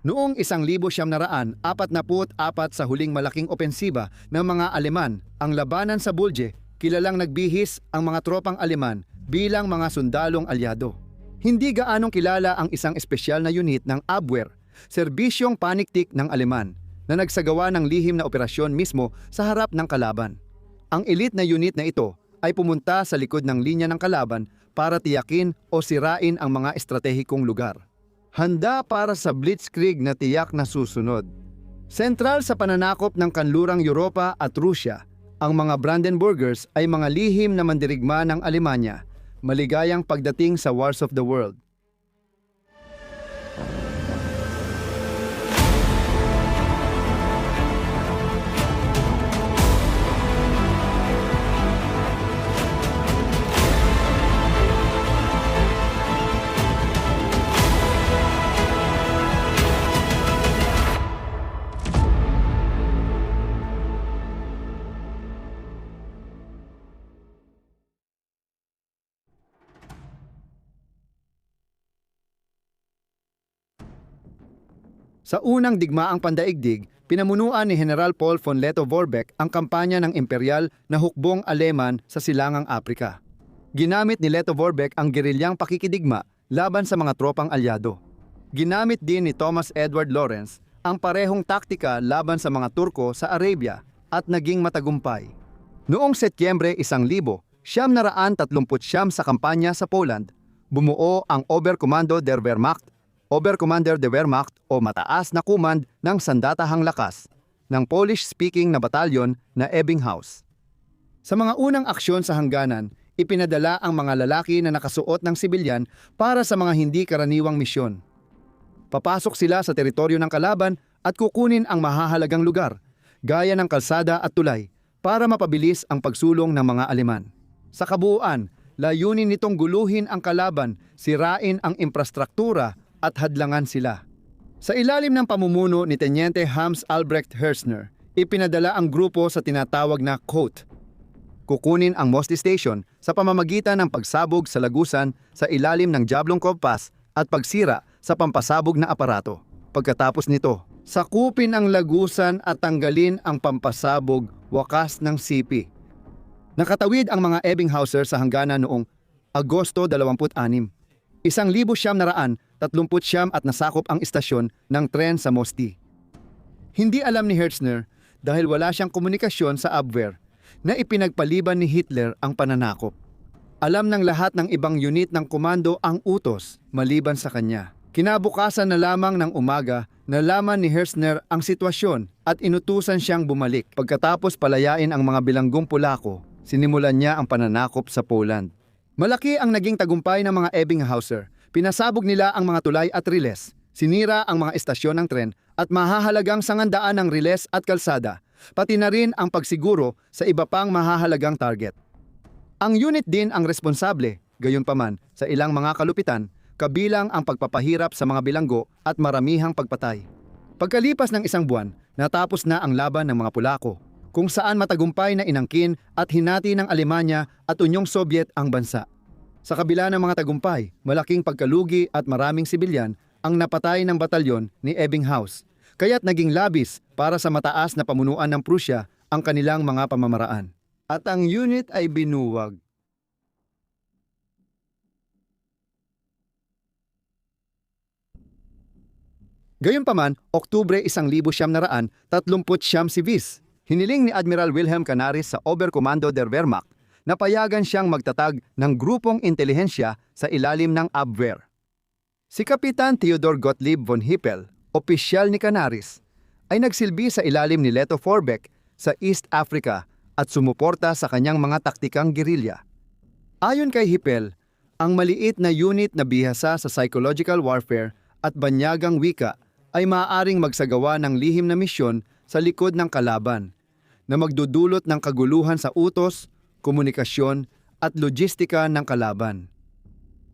Noong 1944 sa huling malaking opensiba ng mga Aleman, ang labanan sa Bulge, kilalang nagbihis ang mga tropang Aleman bilang mga sundalong alyado. Hindi gaanong kilala ang isang espesyal na unit ng Abwehr, serbisyong paniktik ng Aleman, na nagsagawa ng lihim na operasyon mismo sa harap ng kalaban. Ang elite na unit na ito ay pumunta sa likod ng linya ng kalaban para tiyakin o sirain ang mga estratehikong lugar. Handa para sa blitzkrieg na tiyak na susunod. Sentral sa pananakop ng kanlurang Europa at Rusya, ang mga Brandenburgers ay mga lihim na mandirigma ng Alemanya. Maligayang pagdating sa Wars of the World. Sa unang digmaang pandaigdig, pinamunuan ni General Paul von Lettow-Vorbeck ang kampanya ng imperial na hukbong Aleman sa Silangang Aprika. Ginamit ni Lettow-Vorbeck ang gerilyang pakikidigma laban sa mga tropang alyado. Ginamit din ni Thomas Edward Lawrence ang parehong taktika laban sa mga Turko sa Arabia at naging matagumpay. Noong Setyembre 1939 sa kampanya sa Poland, bumuo ang Oberkommando der Wehrmacht, Oberkommander der Wehrmacht o mataas na command ng sandatahang lakas ng Polish-speaking na batalyon na Ebbinghaus. Sa mga unang aksyon sa hangganan, ipinadala ang mga lalaki na nakasuot ng sibilyan para sa mga hindi karaniwang misyon. Papasok sila sa teritoryo ng kalaban at kukunin ang mahahalagang lugar, gaya ng kalsada at tulay, para mapabilis ang pagsulong ng mga Aleman. Sa kabuuan, layunin nitong guluhin ang kalaban, sirain ang infrastruktura at hadlangan sila. Sa ilalim ng pamumuno ni Teniente Hans Albrecht Hertzner, ipinadala ang grupo sa tinatawag na Kote. Kukunin ang Mosti Station sa pamamagitan ng pagsabog sa lagusan sa ilalim ng Jablonko Pass at pagsira sa pampasabog na aparato. Pagkatapos nito, sakupin ang lagusan at tanggalin ang pampasabog wakas ng sipi. Nakatawid ang mga Ebbinghauser sa hangganan noong Agosto 26. 1939 at nasakop ang istasyon ng tren sa Mosti. Hindi alam ni Hertzner dahil wala siyang komunikasyon sa Abwehr na ipinagpaliban ni Hitler ang pananakop. Alam ng lahat ng ibang unit ng komando ang utos maliban sa kanya. Kinabukasan na lamang ng umaga, nalaman ni Hertzner ang sitwasyon at inutusan siyang bumalik. Pagkatapos palayain ang mga bilanggong Polako, sinimulan niya ang pananakop sa Poland. Malaki ang naging tagumpay ng mga Ebbinghauser. Pinasabog nila ang mga tulay at riles, sinira ang mga estasyon ng tren at mahahalagang sangandaan ng riles at kalsada, pati na rin ang pagsiguro sa iba pang mahahalagang target. Ang unit din ang responsable, gayunpaman, sa ilang mga kalupitan, kabilang ang pagpapahirap sa mga bilanggo at maramihang pagpatay. Pagkalipas ng isang buwan, natapos na ang laban ng mga Polako, kung saan matagumpay na inangkin at hinati ng Alemanya at Unyong Sobyet ang bansa. Sa kabila ng mga tagumpay, malaking pagkalugi at maraming sibilyan ang napatay ng batalyon ni Ebbinghaus, kaya't naging labis para sa mataas na pamunuan ng Prusya ang kanilang mga pamamaraan. At ang unit ay binuwag. Gayunpaman, Oktubre 1939 civis, hiniling ni Admiral Wilhelm Canaris sa Oberkommando der Wehrmacht na payagan siyang magtatag ng grupong intelihensya sa ilalim ng Abwehr. Si Kapitan Theodor Gottlieb von Hippel, opisyal ni Canaris, ay nagsilbi sa ilalim ni Lettow-Vorbeck sa East Africa at sumuporta sa kanyang mga taktikang gerilya. Ayon kay Hippel, ang maliit na unit na bihasa sa psychological warfare at banyagang wika ay maaaring magsagawa ng lihim na misyon sa likod ng kalaban na magdudulot ng kaguluhan sa utos, komunikasyon at logistika ng kalaban.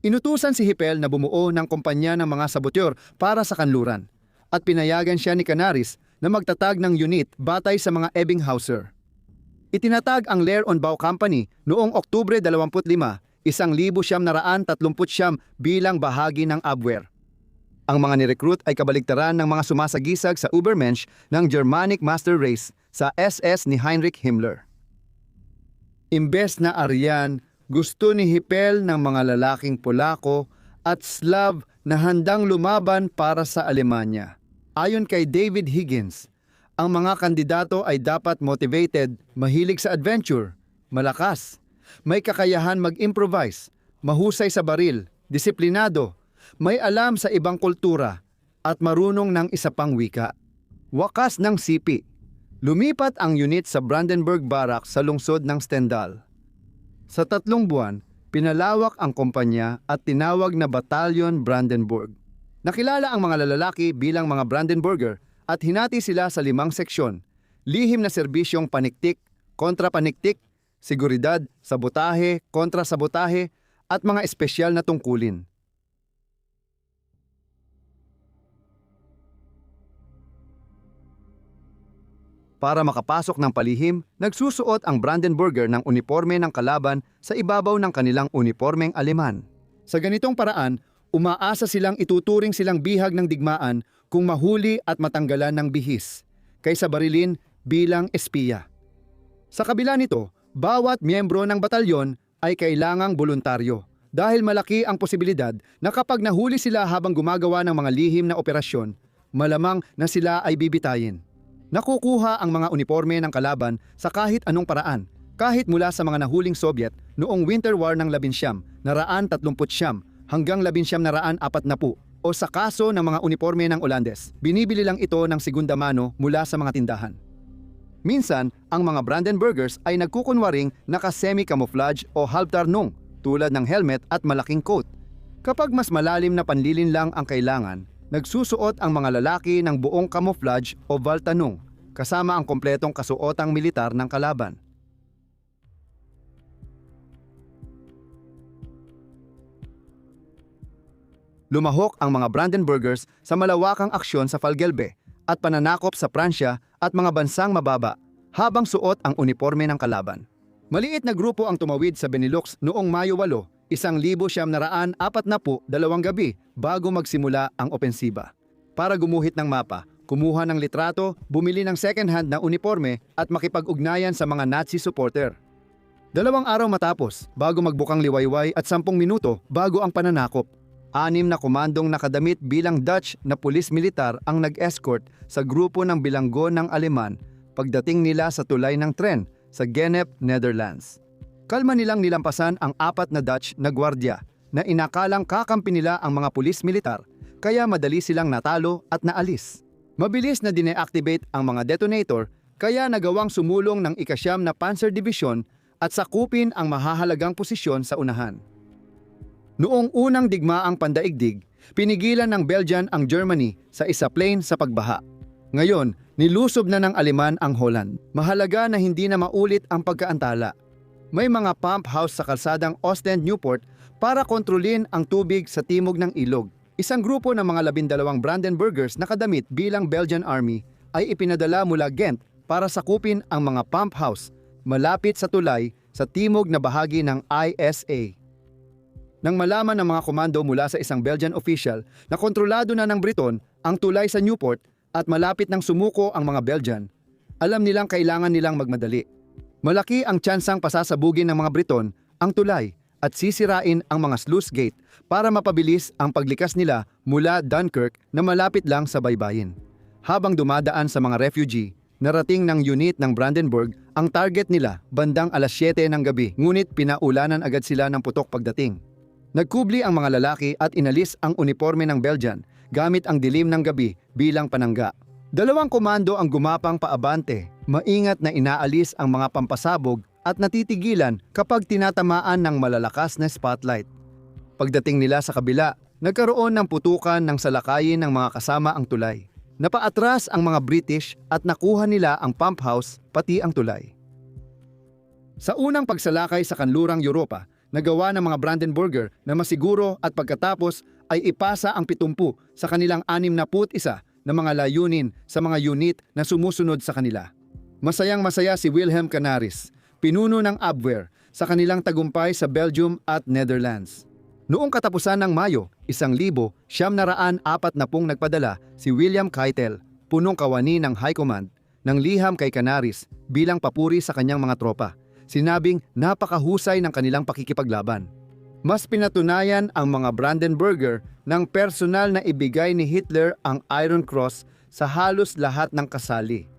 Inutusan si Hippel na bumuo ng kumpanya ng mga saboteur para sa kanluran at pinayagan siya ni Canaris na magtatag ng unit batay sa mga Ebbinghauser. Itinatag ang Lehr on Bau Company noong Oktubre 25, 1939 bilang bahagi ng Abwehr. Ang mga nirecruit ay kabaligtaran ng mga sumasagisag sa Übermensch ng Germanic Master Race sa SS ni Heinrich Himmler. Imbes na Aryan, gusto ni Hippel ng mga lalaking Polako at Slav na handang lumaban para sa Alemanya. Ayon kay David Higgins, ang mga kandidato ay dapat motivated, mahilig sa adventure, malakas, may kakayahan mag-improvise, mahusay sa baril, disiplinado, may alam sa ibang kultura, at marunong ng isa pang wika. Wakas ng sipi. Lumipat ang unit sa Brandenburg Barracks sa lungsod ng Stendal. Sa 3 buwan, pinalawak ang kumpanya at tinawag na Batalyon Brandenburg. Nakilala ang mga lalaki bilang mga Brandenburger at hinati sila sa 5 seksyon: lihim na serbisyong paniktik, kontrapaniktik, seguridad, sabotahe, kontrasabotahe, at mga espesyal na tungkulin. Para makapasok ng palihim, nagsusuot ang Brandenburger ng uniforme ng kalaban sa ibabaw ng kanilang uniformeng Aleman. Sa ganitong paraan, umaasa silang ituturing silang bihag ng digmaan kung mahuli at matanggalan ng bihis, kaysa barilin bilang espiya. Sa kabila nito, bawat miyembro ng batalyon ay kailangang voluntaryo dahil malaki ang posibilidad na kapag nahuli sila habang gumagawa ng mga lihim na operasyon, malamang na sila ay bibitayin. Nakukuha ang mga uniforme ng kalaban sa kahit anong paraan, kahit mula sa mga nahuling Soviet noong Winter War ng 1939 hanggang 1940 o sa kaso ng mga uniforme ng Olandes, binibili lang ito ng segunda mano mula sa mga tindahan. Minsan, ang mga Brandenburgers ay nagkukunwaring naka-semi-camouflage o halbtarnung tulad ng helmet at malaking coat. Kapag mas malalim na panlilin lang ang kailangan, nagsusuot ang mga lalaki ng buong camouflage o valtanung, kasama ang kompletong kasuotang militar ng kalaban. Lumahok ang mga Brandenburgers sa malawakang aksyon sa Falgelbe at pananakop sa Pransya at mga bansang mababa habang suot ang uniforme ng kalaban. Maliit na grupo ang tumawid sa Benelux noong Mayo 8, 1942 gabi bago magsimula ang opensiba. Para gumuhit ng mapa, kumuha ng litrato, bumili ng second-hand na uniforme at makipag-ugnayan sa mga Nazi supporter. 2 araw matapos, bago magbukang liwayway at 10 minuto bago ang pananakop, 6 na komandong nakadamit bilang Dutch na pulis militar ang nag-escort sa grupo ng bilanggo ng Aleman pagdating nila sa tulay ng tren sa Gennep, Netherlands. Kalma nilang nilampasan ang 4 na Dutch na gwardya na inakalang kakampi nila ang mga pulis militar, kaya madali silang natalo at naalis. Mabilis na dine-activate ang mga detonator, kaya nagawang sumulong ng ika-9 na Panzer Division at sakupin ang mahahalagang posisyon sa unahan. Noong unang digmaang pandaigdig, pinigilan ng Belgian ang Germany sa isa-plane sa pagbaha. Ngayon, nilusob na ng Aleman ang Holland. Mahalaga na hindi na maulit ang pagkaantala. May mga pump house sa kalsadang Ostend-Newport para kontrolin ang tubig sa timog ng ilog. Isang grupo ng mga 12 Brandenburgers na nakadamit bilang Belgian Army ay ipinadala mula Ghent para sakupin ang mga pump house malapit sa tulay sa timog na bahagi ng ISA. Nang malaman ng mga komando mula sa isang Belgian official na kontrolado na ng Briton ang tulay sa Newport at malapit ng sumuko ang mga Belgian, alam nilang kailangan nilang magmadali. Malaki ang tsansang pasasabugin ng mga Briton ang tulay at sisirain ang mga sluice gate para mapabilis ang paglikas nila mula Dunkirk na malapit lang sa baybayin. Habang dumadaan sa mga refugee, narating ng unit ng Brandenburg ang target nila bandang alas 7 ng gabi, ngunit pinaulanan agad sila ng putok pagdating. Nagkubli ang mga lalaki at inalis ang uniforme ng Belgian gamit ang dilim ng gabi bilang panangga. 2 komando ang gumapang paabante, maingat na inaalis ang mga pampasabog at natitigilan kapag tinatamaan ng malalakas na spotlight. Pagdating nila sa kabila, nagkaroon ng putukan ng salakayin ng mga kasama ang tulay. Napaatras ang mga British at nakuha nila ang pump house pati ang tulay. Sa unang pagsalakay sa kanlurang Europa, nagawa ng mga Brandenburger na masiguro at pagkatapos ay ipasa ang 70 sa kanilang 61 na mga layunin sa mga unit na sumusunod sa kanila. Masayang-masaya si Wilhelm Canaris, pinuno ng Abwehr, sa kanilang tagumpay sa Belgium at Netherlands. Noong katapusan ng Mayo, 1940 nagpadala si William Keitel, punong kawani ng High Command, ng liham kay Canaris bilang papuri sa kanyang mga tropa. Sinabing napakahusay ng kanilang pakikipaglaban. Mas pinatunayan ang mga Brandenburger ng personal na ibigay ni Hitler ang Iron Cross sa halos lahat ng kasali.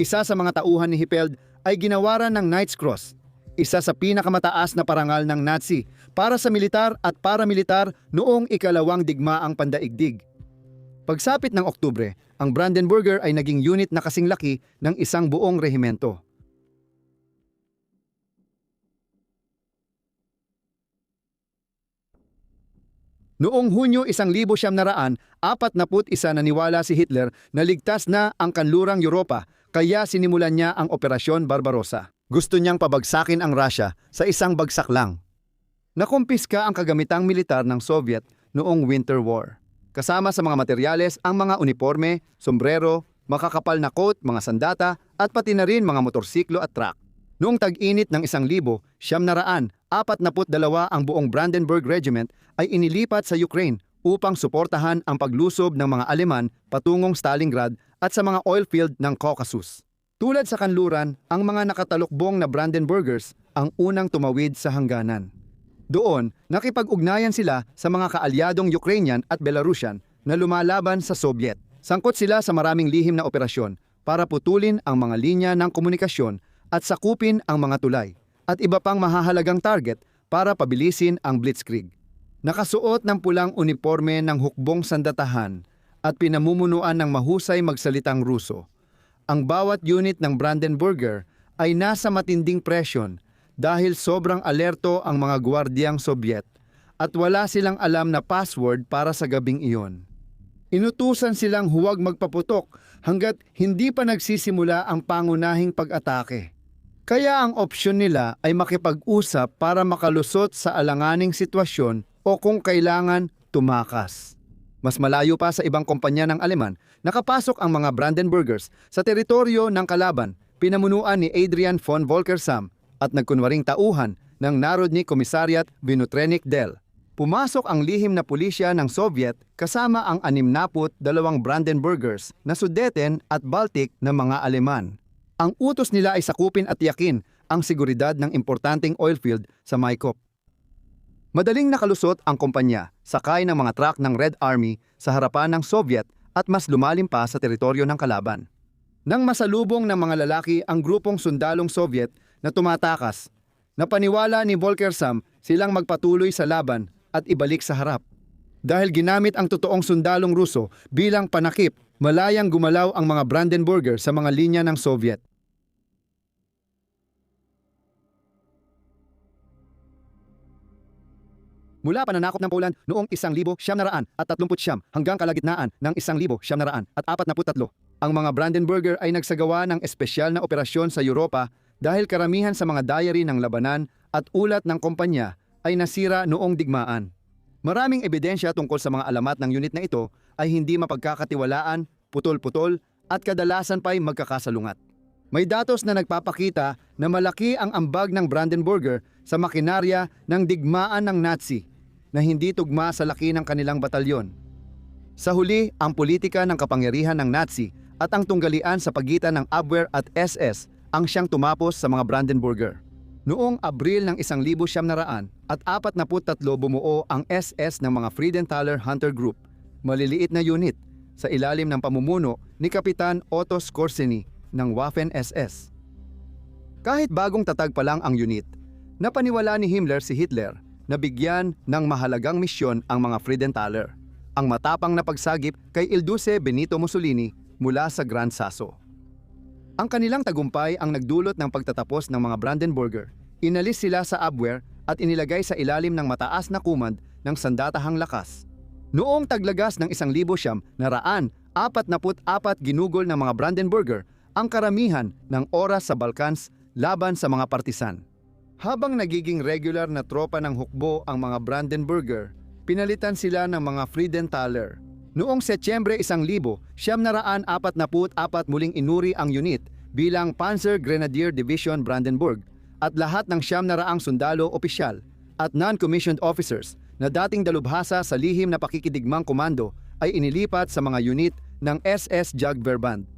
Isa sa mga tauhan ni Hippeld ay ginawaran ng Knight's Cross, isa sa pinakamataas na parangal ng Nazi para sa militar at paramilitar noong ikalawang digmaang pandaigdig. Pagsapit ng Oktubre, ang Brandenburger ay naging unit na kasing laki ng isang buong rehimento. Noong Hunyo 1941, naniwala si Hitler na ligtas na ang kanlurang Europa, kaya sinimulan niya ang Operasyon Barbarossa. Gusto niyang pabagsakin ang Russia sa isang bagsak lang. Nakumpiska ang kagamitang militar ng Soviet noong Winter War. Kasama sa mga materyales ang mga uniforme, sombrero, makakapal na coat, mga sandata at pati na rin mga motorsiklo at truck. Noong tag-init ng 1942, ang buong Brandenburg Regiment ay inilipat sa Ukraine upang suportahan ang paglusob ng mga Aleman patungong Stalingrad at sa mga oil field ng Caucasus. Tulad sa kanluran, ang mga nakatalukbong na Brandenburgers ang unang tumawid sa hangganan. Doon, nakipag-ugnayan sila sa mga kaalyadong Ukrainian at Belarusian na lumalaban sa Soviet. Sangkot sila sa maraming lihim na operasyon para putulin ang mga linya ng komunikasyon at sakupin ang mga tulay at iba pang mahahalagang target para pabilisin ang blitzkrieg. Nakasuot ng pulang uniforme ng hukbong sandatahan at pinamumunuan ng mahusay magsalitang Ruso. Ang bawat unit ng Brandenburger ay nasa matinding presyon dahil sobrang alerto ang mga gwardiyang Soviet at wala silang alam na password para sa gabing iyon. Inutusan silang huwag magpaputok hanggat hindi pa nagsisimula ang pangunahing pag-atake. Kaya ang opsyon nila ay makipag-usap para makalusot sa alanganing sitwasyon o kung kailangan tumakas. Mas malayo pa sa ibang kumpanya ng Aleman, nakapasok ang mga Brandenburgers sa teritoryo ng kalaban, pinamunuan ni Adrian von Volkersam at nagkunwaring tauhan ng Narodny Commissariat Vinutrenik del. Pumasok ang lihim na pulisya ng Soviet kasama ang 62 Brandenburgers na Sudeten at Baltic na mga Aleman. Ang utos nila ay sakupin at tiyakin ang seguridad ng importanteng oil field sa Maikop. Madaling nakalusot ang kumpanya, sakay ng mga truck ng Red Army sa harapan ng Soviet at mas lumalim pa sa teritoryo ng kalaban. Nang masalubong ng mga lalaki ang grupong sundalong Soviet na tumatakas, napaniwala ni Volkersam silang magpatuloy sa laban at ibalik sa harap. Dahil ginamit ang totoong sundalong Ruso bilang panakip, malayang gumalaw ang mga Brandenburger sa mga linya ng Soviet. Mula pananakop ng Poland noong 1939 hanggang kalagitnaan ng 1943, ang mga Brandenburger ay nagsagawa ng espesyal na operasyon sa Europa dahil karamihan sa mga diary ng labanan at ulat ng kumpanya ay nasira noong digmaan. Maraming ebidensya tungkol sa mga alamat ng unit na ito ay hindi mapagkakatiwalaan, putol-putol at kadalasan pa'y magkakasalungat. May datos na nagpapakita na malaki ang ambag ng Brandenburger sa makinarya ng digmaan ng Nazi na hindi tugma sa laki ng kanilang batalyon. Sa huli, ang politika ng kapangyarihan ng Nazi at ang tunggalian sa pagitan ng Abwehr at SS ang siyang tumapos sa mga Brandenburger. Noong Abril ng 1943 bumuo ang SS ng mga Friedenthaler Hunter Group, maliliit na unit sa ilalim ng pamumuno ni Kapitan Otto Skorzeny ng Waffen-SS. Kahit bagong tatag pa lang ang unit, napaniwala ni Himmler si Hitler na bigyan ng mahalagang misyon ang mga Friedenthaler, ang matapang na pagsagip kay Il Duce Benito Mussolini mula sa Gran Sasso. Ang kanilang tagumpay ang nagdulot ng pagtatapos ng mga Brandenburger. Inalis sila sa Abwehr at inilagay sa ilalim ng mataas na command ng sandatahang lakas. Noong taglagas ng 1944, ginugol ng mga Brandenburger ang karamihan ng oras sa Balkans laban sa mga partisan. Habang nagiging regular na tropa ng hukbo ang mga Brandenburger, pinalitan sila ng mga Friedenthaler. Noong Setyembre 1944 muling inuri ang unit bilang Panzer Grenadier Division Brandenburg at lahat ng 900 sundalo opisyal at non-commissioned officers na dating dalubhasa sa lihim na pakikidigmang komando ay inilipat sa mga unit ng SS Jagdverband.